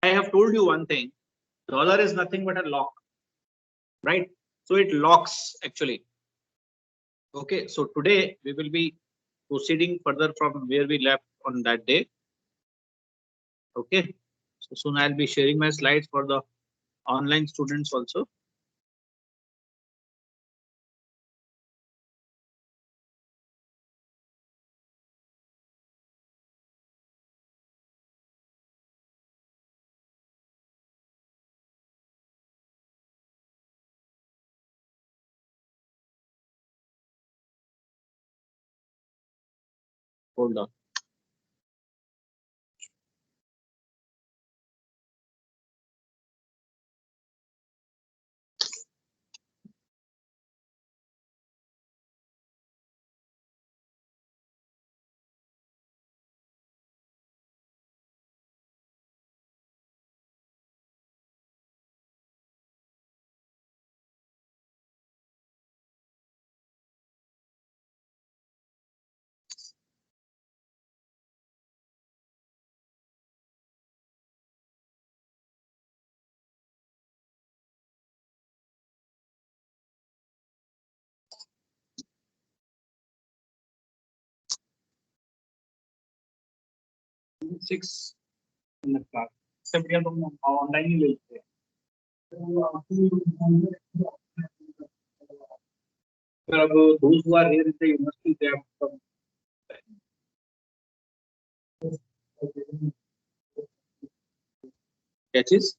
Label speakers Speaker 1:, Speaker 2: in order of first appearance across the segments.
Speaker 1: I have told you one thing. Dollar is nothing but a lock, right? So it locks actually. Okay, so today we will be proceeding further from where we left on that day. Okay, so soon I'll be sharing my slides for the online students also. Hold on. Six in the class. Except we online ही ले लेते हैं. फिर अब those who are here in the university, they have some. क्या चीज?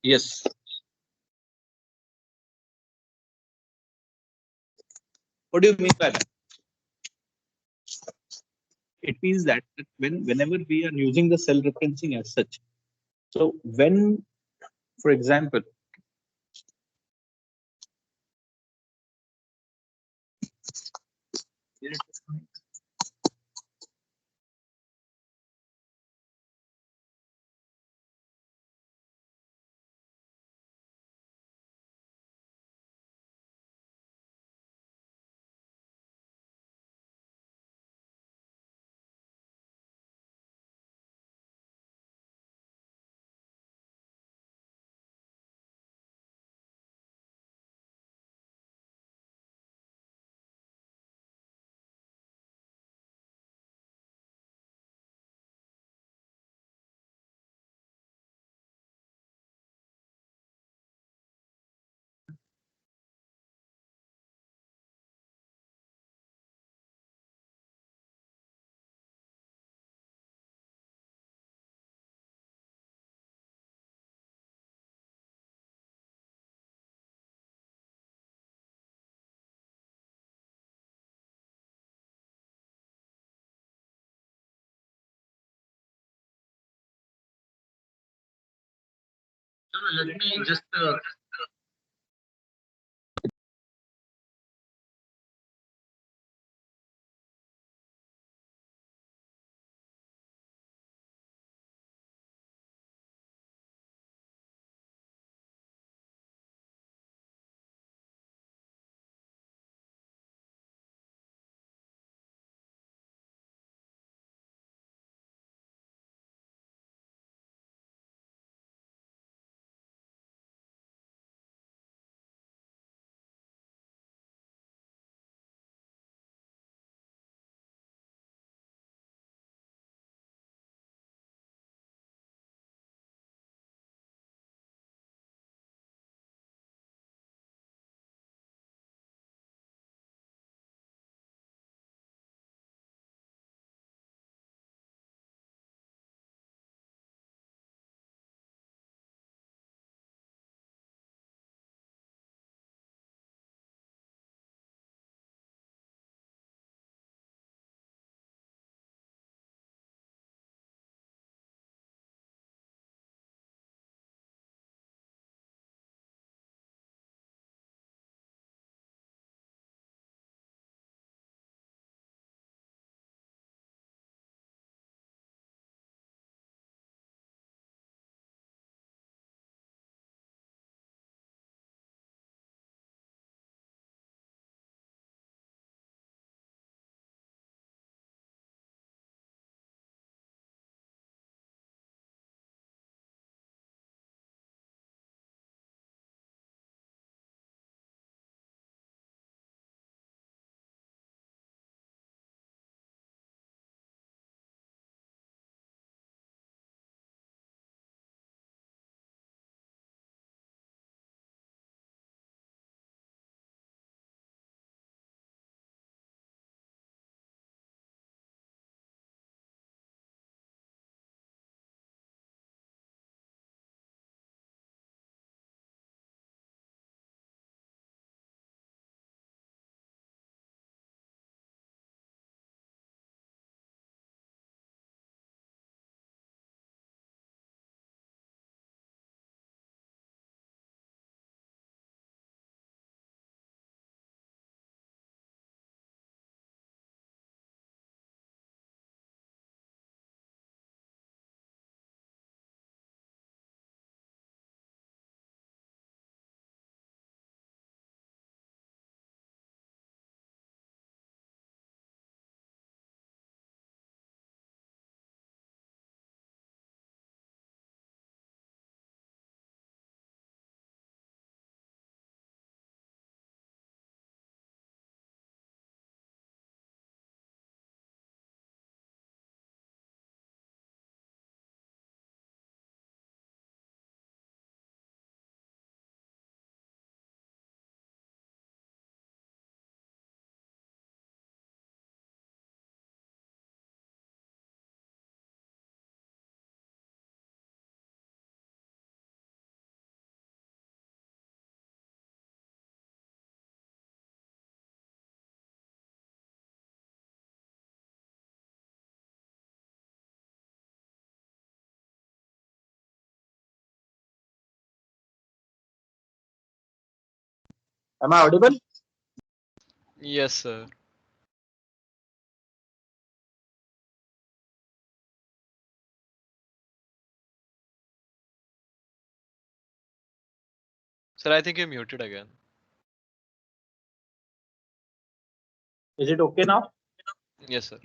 Speaker 1: Yes. What do you mean by that? It means that whenever we are using the cell referencing as such, so when, for example, here it is coming. Let me just am I audible?
Speaker 2: Yes, sir. Sir, I think you're muted again.
Speaker 1: Is it okay now?
Speaker 2: Yes, sir.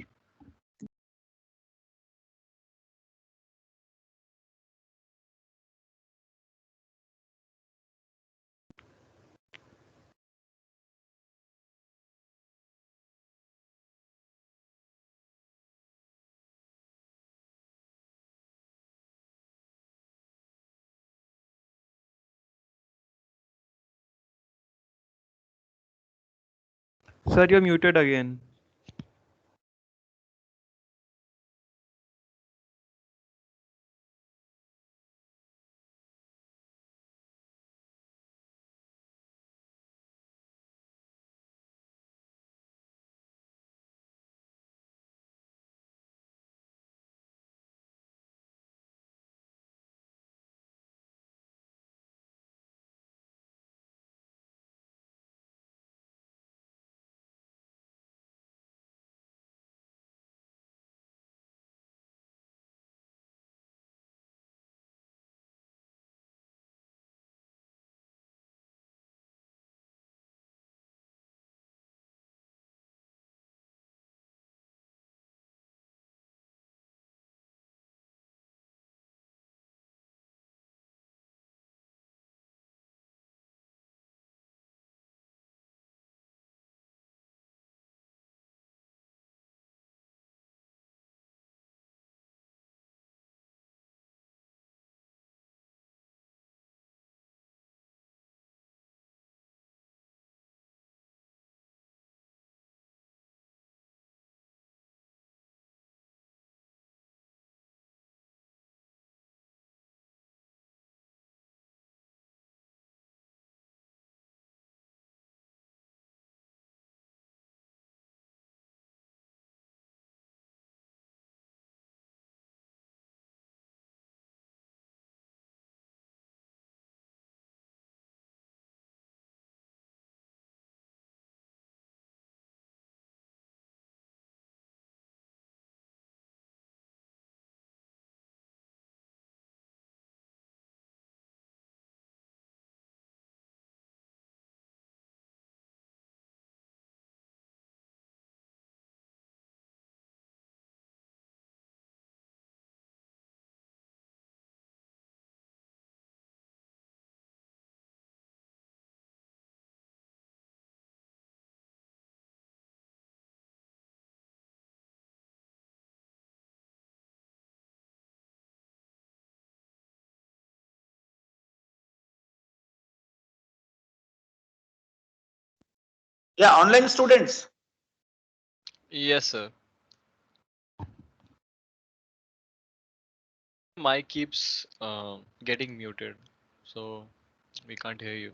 Speaker 3: Sir, you're muted again.
Speaker 1: Yeah, online students.
Speaker 2: Yes, sir. Mic keeps getting muted, so we can't hear you.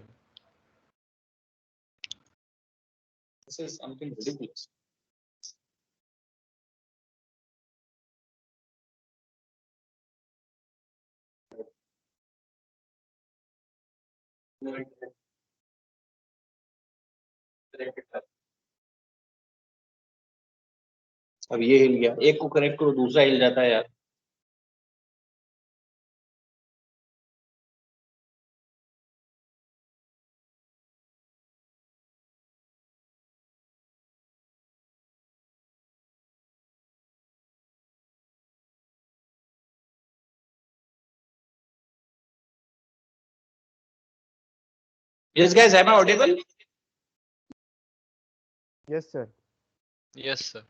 Speaker 1: This is something ridiculous. अब ये हिल गया, एक को connect करो दूसरा हिल जाता है यार. Yes, guys, am I audible?
Speaker 3: Yes, sir.
Speaker 2: Yes, sir.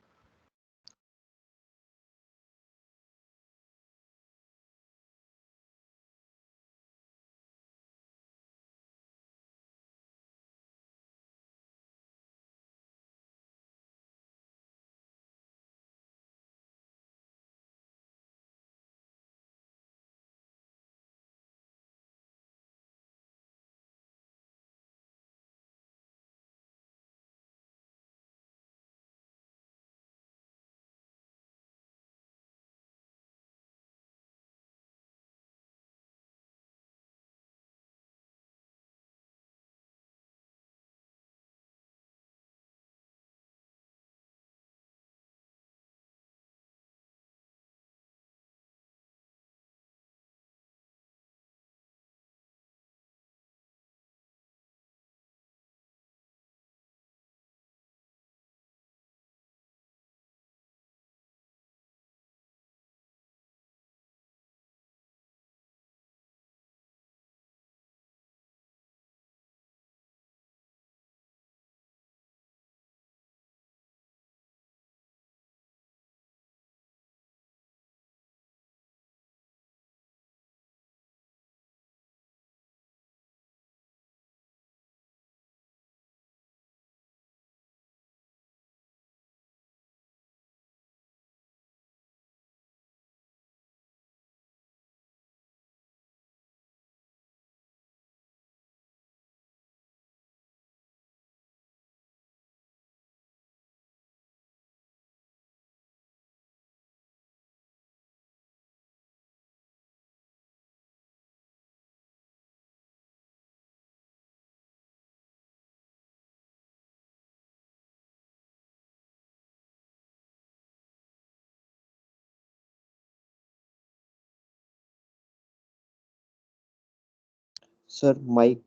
Speaker 4: Sir, Mike.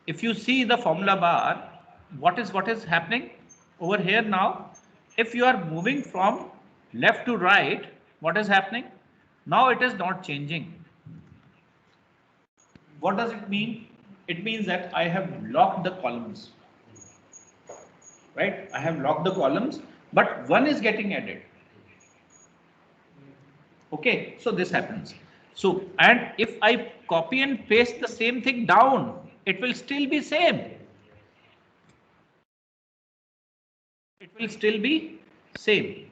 Speaker 1: If you see the formula bar, what is happening over here now? If you are moving from left to right, what is happening? Now it is not changing. What does it mean? It means that I have locked the columns, right? I have locked the columns, but one is getting added. Okay, so this happens. So, and if I copy and paste the same thing down, it will still be same. It will still be same.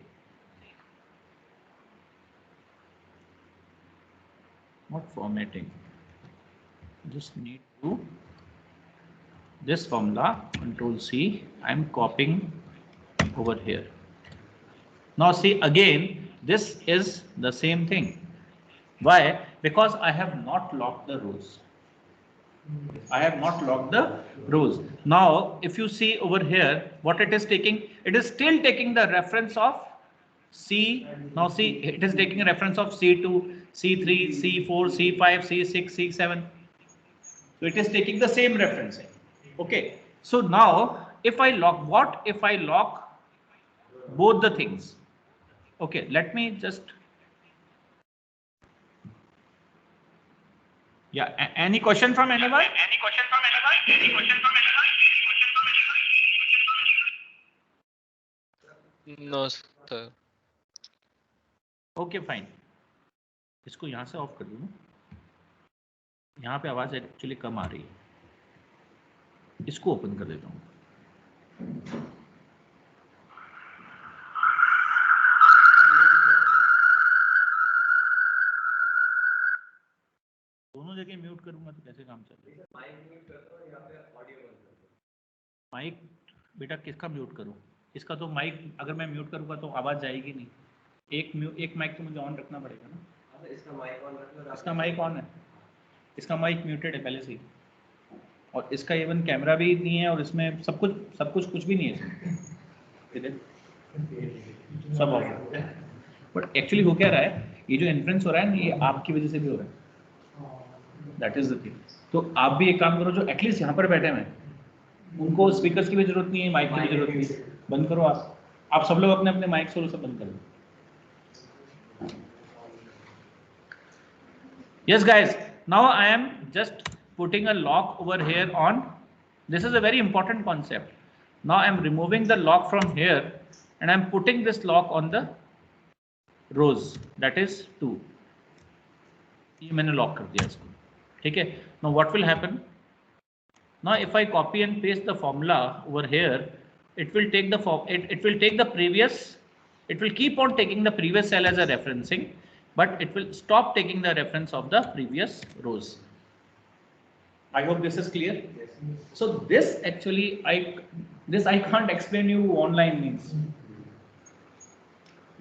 Speaker 1: Not formatting. Just need to this formula, Control C. I'm copying over here. Now see again, this is the same thing. Why? Because I have not locked the rows. I have not locked the rows. Now, if you see over here, what it is taking, it is still taking the reference of C. Now see, it is taking a reference of C2, C3, C4, C5, C6, C7. So it is taking the same reference. Okay. So now, if I lock, what if I lock both the things? Okay, let me just. Yeah, any question from anyone? Any question from anyone? Any question from anyone?
Speaker 2: No, sir.
Speaker 1: Okay, fine. इसको यहाँ से of कर दूँ. यहाँ पे आवाज actually कम आ रही है, इसको ओपन कर देता हूँ। दोनों जगह म्यूट करूंगा तो कैसे काम चलेगा? माइक बेटा किसका म्यूट करूं? इसका तो माइक अगर मैं म्यूट करूंगा तो आवाज जाएगी नहीं। एक माइक तो मुझे ऑन रखना पड़ेगा ना। इसका माइक ऑन रखना। इसका माइक ऑन है, इसका माइक म्यूटेड है पहले से ही, और इसका इवन कैमरा भी नहीं है, और इसमें सब कुछ कुछ भी नहीं है इसमें, सब ऑफ है। बट एक्चुअली हो क्या रहा है, ये जो इन्फ्लुएंस हो रहा है ना, ये आपकी वजह से भी हो रहा है। That is the thing. तो आप भी एक काम करो, जो एटलीस्ट यहाँ पर बैठे हैं उनको स्पीकर्स की भी जरूरत नहीं है, माइक की भी जरूरत नहीं है। बंद करो आप सब लोग अपने अपने माइक सोलो सब बंद करो। Yes guys, now I am just putting a lock over here on, this is a very important concept. Now I am removing the lock from here and I am putting this lock on the rows, that is 2. ये मैंने lock कर दिया इसको, ठीक है। Now what will happen? Now if I copy and paste the formula over here, it will take the it will take the previous, it will keep on taking the previous cell as a referencing, but it will stop taking the reference of the previous rows. I hope this is clear. Yes. So this actually I can't explain you online means.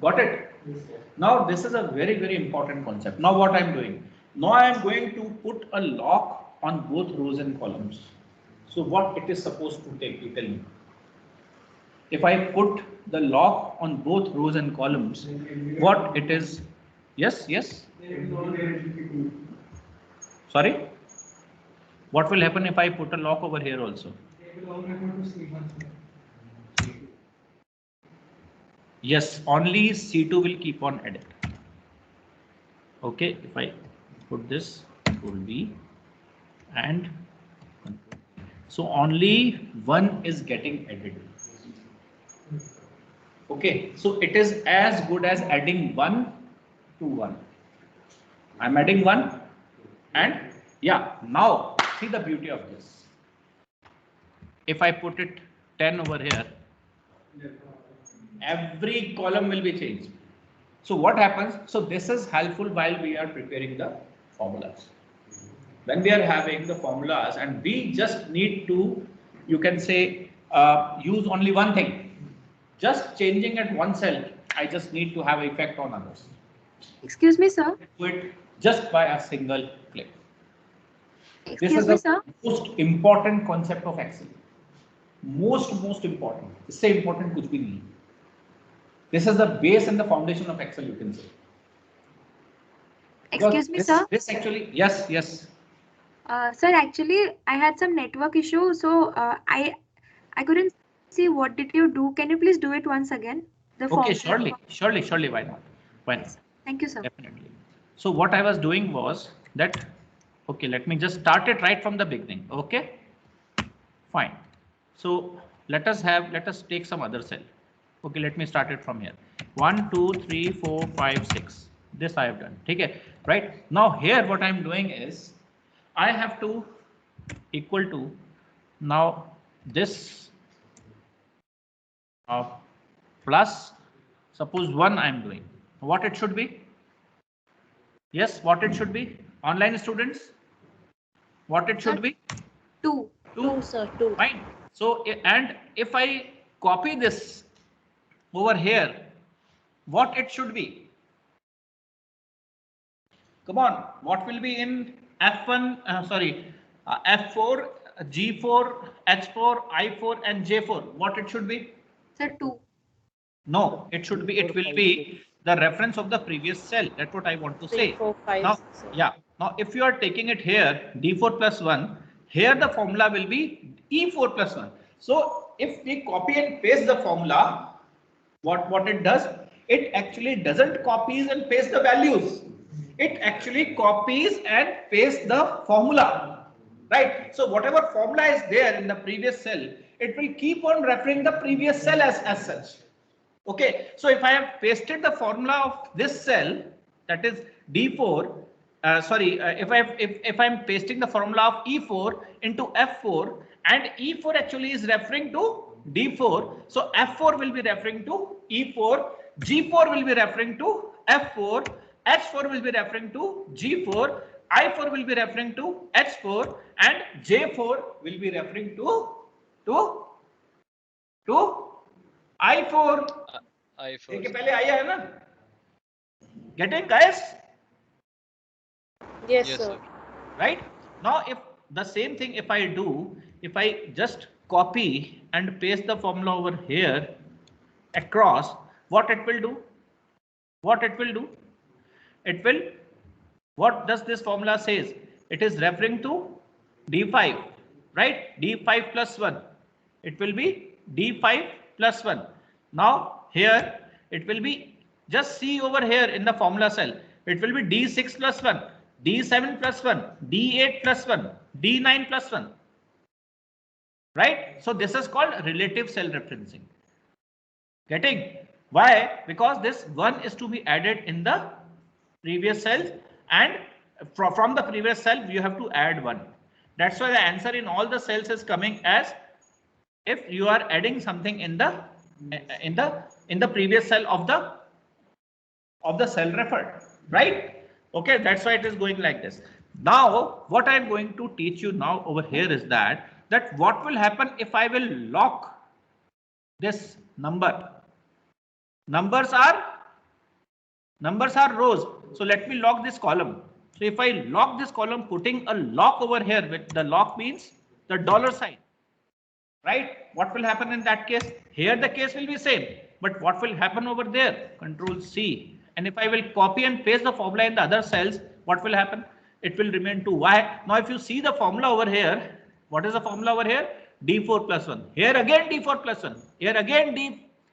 Speaker 1: Got it? Yes, now this is a very very important concept. Now what I am doing? Now I am going to put a lock on both rows and columns. So what it is supposed to take? You tell me. If I put the lock on both rows and columns, what it is? Yes, yes. Sorry. What will happen if I put a lock over here also? Yes, only C2 will keep on adding. Okay, if I put this, it will be, and so only one is getting added. Okay, so it is as good as adding 1 to 1. I'm adding 1, and yeah, now see the beauty of this. If I put it 10 over here, every column will be changed. So what happens? So this is helpful while we are preparing the formulas. When we are having the formulas and we just need to, you can say, use only one thing. Just changing at one cell, I just need to have effect on others.
Speaker 4: Excuse me, sir.
Speaker 1: Do it just by a single click.
Speaker 4: Excuse
Speaker 1: this is
Speaker 4: me,
Speaker 1: the
Speaker 4: sir.
Speaker 1: most important concept of Excel. Most important. इससे important कुछ भी नहीं. This is the base and the foundation of Excel, you can say.
Speaker 4: Excuse me, sir.
Speaker 1: This actually, yes.
Speaker 4: Sir, actually, I had some network issue, so I couldn't see what did you do. Can you please do it once again?
Speaker 1: Okay, surely. Why not? Why not?
Speaker 4: Thank you, sir.
Speaker 1: Definitely. So what I was doing was that, okay, let me just start it right from the beginning. Okay, fine. So let us take some other cell. Okay, let me start it from here. 1, 2, 3, 4, 5, 6. This I have done. Okay, right now here what I am doing is I have to equal to now this plus suppose 1 I am doing. What it should be? Yes, what it should be? Online students, what it should be?
Speaker 4: 2.
Speaker 1: 2,
Speaker 4: sir, 2.
Speaker 1: Fine. So and if I copy this over here, what it should be? Come on, what will be in F1, F4, G4, H4, I4 and J4? What it should be?
Speaker 4: Sir, 2.
Speaker 1: No, it should be, it will be the reference of the previous cell. That's what I want to say.
Speaker 5: 3, 4, 5,
Speaker 1: Now,
Speaker 5: 6.
Speaker 1: yeah. Now, if you are taking it here, D4 plus 1, here the formula will be E4 plus 1. So, if we copy and paste the formula, what it does? It actually doesn't copies and paste the values. It actually copies and pastes the formula. Right? So, whatever formula is there in the previous cell, it will keep on referring the previous cell as such. Okay, so if I have pasted the formula of this cell, that is D4, if I'm pasting the formula of E4 into F4, and E4 actually is referring to D4, so F4 will be referring to E4, G4 will be referring to F4, H4 will be referring to G4, I4 will be referring to H4, and J4 will be referring to I4.
Speaker 2: I4.
Speaker 1: देखिए पहले आया है ना? Getting, guys?
Speaker 5: Yes,
Speaker 2: Yes,
Speaker 5: sir.
Speaker 2: sir.
Speaker 1: Right? Now, if the same thing if I do, if I just copy and paste the formula over here across, what it will do? What it will do? It will, what does this formula says? It is referring to D5, right? D5 plus 1. It will be D5 plus 1. Now, here it will be, just see over here in the formula cell, it will be D6 plus 1, D7 plus 1, D8 plus 1, D9 plus 1. Right? So this is called relative cell referencing. Getting? Why? Because this 1 is to be added in the previous cells, and from the previous cell you have to add 1. That's why the answer in all the cells is coming as if you are adding something in the previous cell of the cell referred, right? Okay, that's why it is going like this. Now what I'm going to teach you now over here is that what will happen if I will lock this number. Numbers are rows, so let me lock this column. So if I lock this column, putting a lock over here, with the lock means the dollar sign, right? What will happen in that case? Here the case will be same, but what will happen over there? Control C. And if I will copy and paste the formula in the other cells, what will happen? It will remain to Y. Now if you see the formula over here, what is the formula over here? D4 plus 1. Here again D4 plus 1. Here again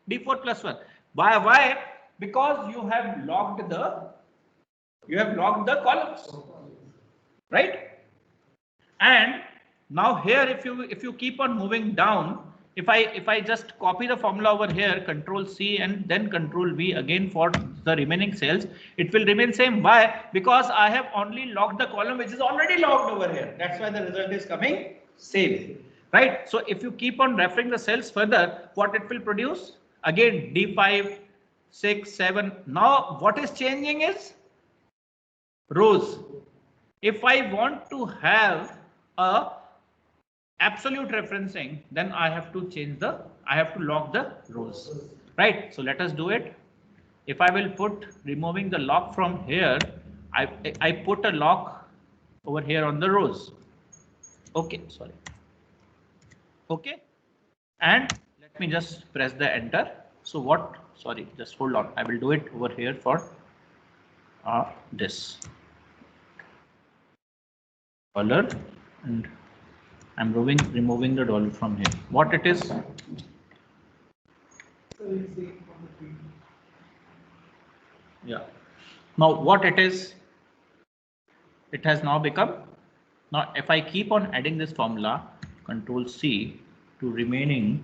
Speaker 1: D4 plus 1. Why? Because you have locked the columns, right? And now here, if you keep on moving down, if I just copy the formula over here, Control C and then Control V again for the remaining cells, it will remain same. Why? Because I have only locked the column which is already locked over here. That's why the result is coming same, right? So if you keep on referring the cells further, what it will produce? Again D5, 6, 7. Now what is changing is rows. If I want to have a absolute referencing, then I have to lock the rows, right? So let us do it. If I will put removing the lock from here, I put a lock over here on the rows. Okay, sorry. Okay, and let me just press the enter. So what? Sorry, just hold on. I will do it over here for this dollar, and I'm removing the dollar from here. What it is? Yeah. Now what it is? It has now become. Now if I keep on adding this formula, Control C to remaining,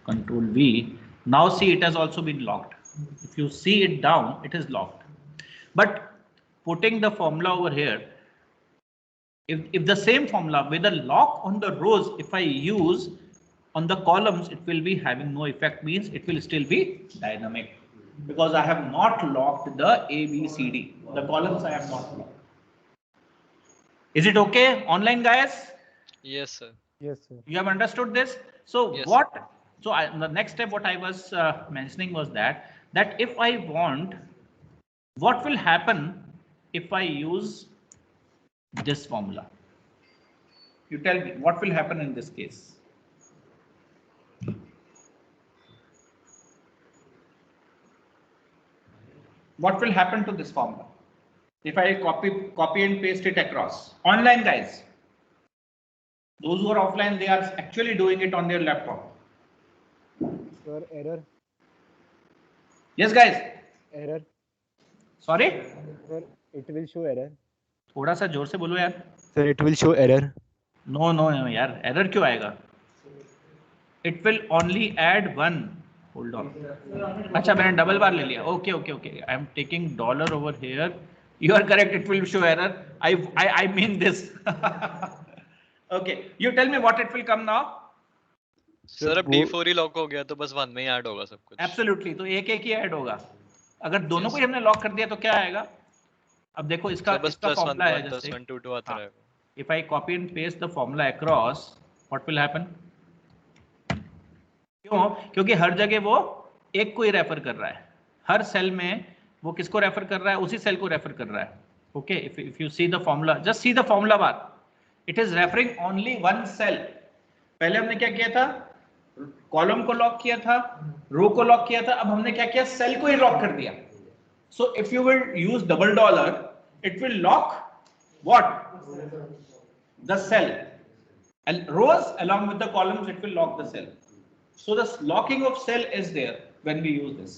Speaker 1: Control V. Now see, it has also been locked. If you see it down, it is locked. But putting the formula over here, if the same formula with a lock on the rows, if I use on the columns, it will be having no effect, means it will still be dynamic, because I have not locked the A, B, C, D. The columns I have not locked. Is it okay, online guys?
Speaker 2: Yes, sir.
Speaker 6: Yes, sir.
Speaker 1: You have understood this? So
Speaker 2: Yes.
Speaker 1: what? So the next step, what I was mentioning was that if I want, what will happen if I use this formula? You tell me what will happen in this case. What will happen to this formula if I copy and paste it across? Online guys, those who are offline, they are actually doing it on their laptop.
Speaker 6: Sir, error.
Speaker 1: Yes guys.
Speaker 6: Error.
Speaker 1: Sorry.
Speaker 6: Sir, it will show error.
Speaker 1: थोड़ा सा जोर से बोलो यार.
Speaker 6: Sir, it will show error.
Speaker 1: No यार, error क्यों आएगा? It will only add 1. Hold on. अच्छा मैंने डबल बार ले लिया. Okay. I am taking dollar over here. You are correct. It will show error. I mean this. Okay. You tell me what it will come now.
Speaker 2: Sir अब D4 ही lock हो गया तो बस 1 में ही ऐड होगा सब कुछ.
Speaker 1: Absolutely. तो एक ही ऐड होगा. अगर दोनों को ही हमने लॉक कर दिया तो क्या आएगा? अब देखो इसका फॉर्मूला है जैसे.
Speaker 2: +1 आता रहेगा.
Speaker 1: If I copy and paste the formula across, what will happen? क्यों? क्योंकि हर जगह वो एक को ही रेफर कर रहा है. हर सेल में वो किसको रेफर कर रहा है? उसी सेल को रेफर कर रहा है. Okay, if you see the formula, just see the formula bar. It is referring only one cell. पहले हमने क्या किया था? कॉलम को लॉक किया था, रो को लॉक किया था. अब हमने क्या किया? सेल को ही लॉक कर दिया. So if you will use double dollar, it will lock what? The cell. And rows along with the columns, it will lock the cell. So the locking of cell is there when we use this.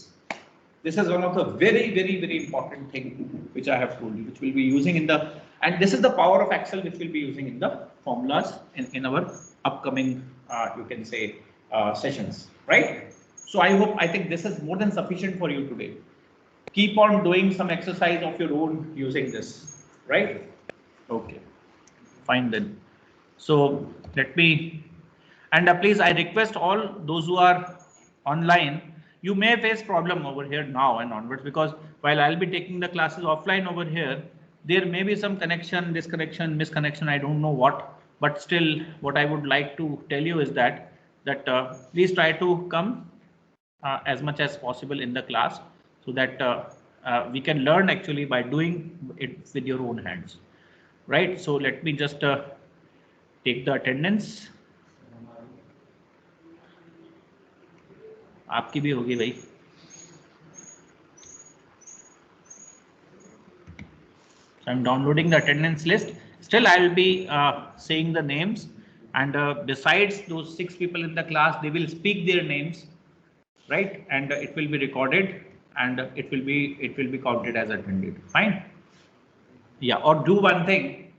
Speaker 1: This is one of the very important thing which I have told you, which we'll be using in the, and this is the power of Excel which we'll be using in the formulas in our upcoming, you can say, sessions, right? So I think this is more than sufficient for you today. Keep on doing some exercise of your own using this, right? Okay, fine then. So let me, and please, I request all those who are online, you may face problem over here now and onwards, because while I'll be taking the classes offline over here, there may be some connection, disconnection, misconnection, I don't know what, but still what I would like to tell you is that please try to come as much as possible in the class, so that we can learn actually by doing it with your own hands, right? So let me just take the attendance. आपकी भी होगी भाई. So I'm downloading the attendance list. Still I will be saying the names, and besides those 6 people in the class, they will speak their names, right? And it will be recorded, and it will be counted as attended. Fine. Yeah. Or do one thing,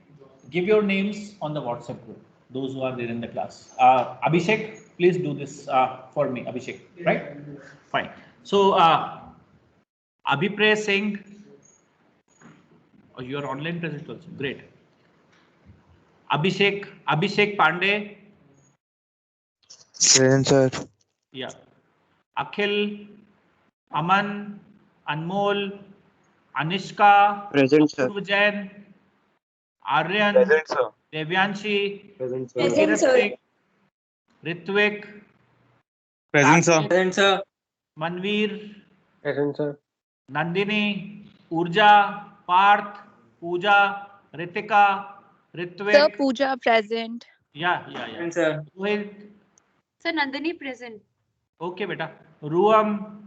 Speaker 1: give your names on the WhatsApp group, those who are there in the class. Abhishek, please do this for me, Abhishek, right? Fine. So Abhipray Singh, oh, you are online present also, great. Abhishek Pandey.
Speaker 3: Present, sir.
Speaker 1: Yeah. Akhil, Aman, Anmol, Anishka,
Speaker 3: Present, sir.
Speaker 1: Apurva Jain, Aryan,
Speaker 3: Present, sir.
Speaker 1: Devyanshi,
Speaker 6: Present, sir.
Speaker 4: Present, sir.
Speaker 1: Ritvik,
Speaker 3: Present, sir.
Speaker 1: Rakesh,
Speaker 6: Present, sir.
Speaker 1: Manveer,
Speaker 6: Present, sir.
Speaker 1: Nandini, Urja, Parth, Pooja, Ritika,
Speaker 5: Sir,
Speaker 1: Ritvik.
Speaker 5: Pooja present.
Speaker 1: Yeah.
Speaker 6: Present, sir.
Speaker 1: Rohit.
Speaker 4: Sir, Nandini present.
Speaker 1: Okay, beta. Ruam,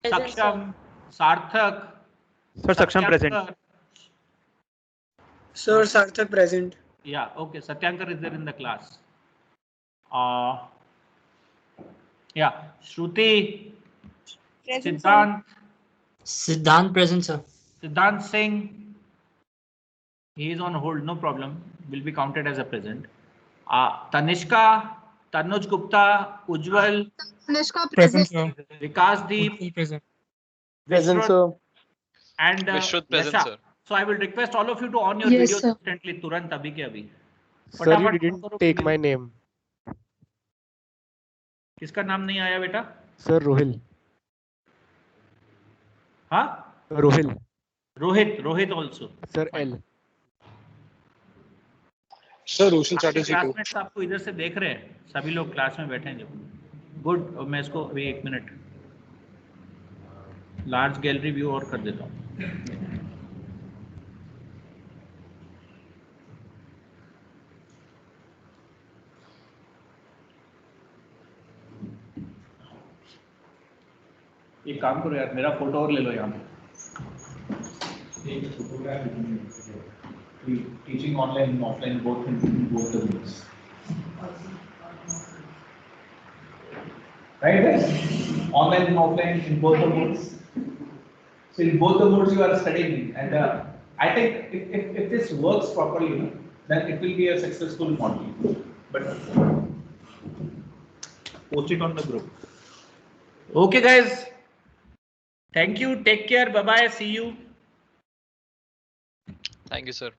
Speaker 4: Present,
Speaker 1: Saksham, Sarthak.
Speaker 3: Sir, Saksham present.
Speaker 1: Satyankar.
Speaker 6: Sir, Sarthak present.
Speaker 1: Yeah, okay. Satyankar is there in the class. Yeah, Shruti,
Speaker 5: Present,
Speaker 1: Siddhant,
Speaker 6: Siddhant present, sir.
Speaker 1: Siddhant Singh. He is on hold, no problem. Will be counted as a present. Tanishka, Tanuj Gupta, Ujjwal,
Speaker 5: Anushka
Speaker 6: Present,
Speaker 5: present.
Speaker 6: sir.
Speaker 1: Vikas Deep,
Speaker 6: Present.
Speaker 1: Present,
Speaker 6: sir.
Speaker 1: and
Speaker 2: Vishrut present,
Speaker 1: Yasha.
Speaker 2: sir.
Speaker 1: So I will request all of you to on your
Speaker 5: Yes,
Speaker 1: video
Speaker 5: sir.
Speaker 1: instantly, Turant abhi ke abhi.
Speaker 6: Sir, you
Speaker 1: फटाफट
Speaker 6: didn't
Speaker 1: करो,
Speaker 6: take
Speaker 1: please.
Speaker 6: my name.
Speaker 1: किसका नाम नहीं आया बेटा?
Speaker 6: Sir, Rohil.
Speaker 1: हाँ?
Speaker 6: Rohil.
Speaker 1: Rohit also.
Speaker 6: Sir, L.
Speaker 7: Sir Roshan
Speaker 1: आपके
Speaker 7: चैटर्जी को
Speaker 1: क्लासमेट्स आपको इधर से देख रहे हैं, सभी लोग क्लास में बैठे हैं जब. गुड. मैं इसको अभी 1 मिनट लार्ज गैलरी व्यू और कर देता हूँ. एक काम करो यार, मेरा फोटो और ले लो यहाँ पे. Teaching online and offline both the ways. Right? Online and offline in both the modes. So in both the modes you are studying, and I think if this works properly, then it will be a successful model. But post it on the group. Okay, guys. Thank you. Take care. Bye bye. See you.
Speaker 2: Thank you, sir.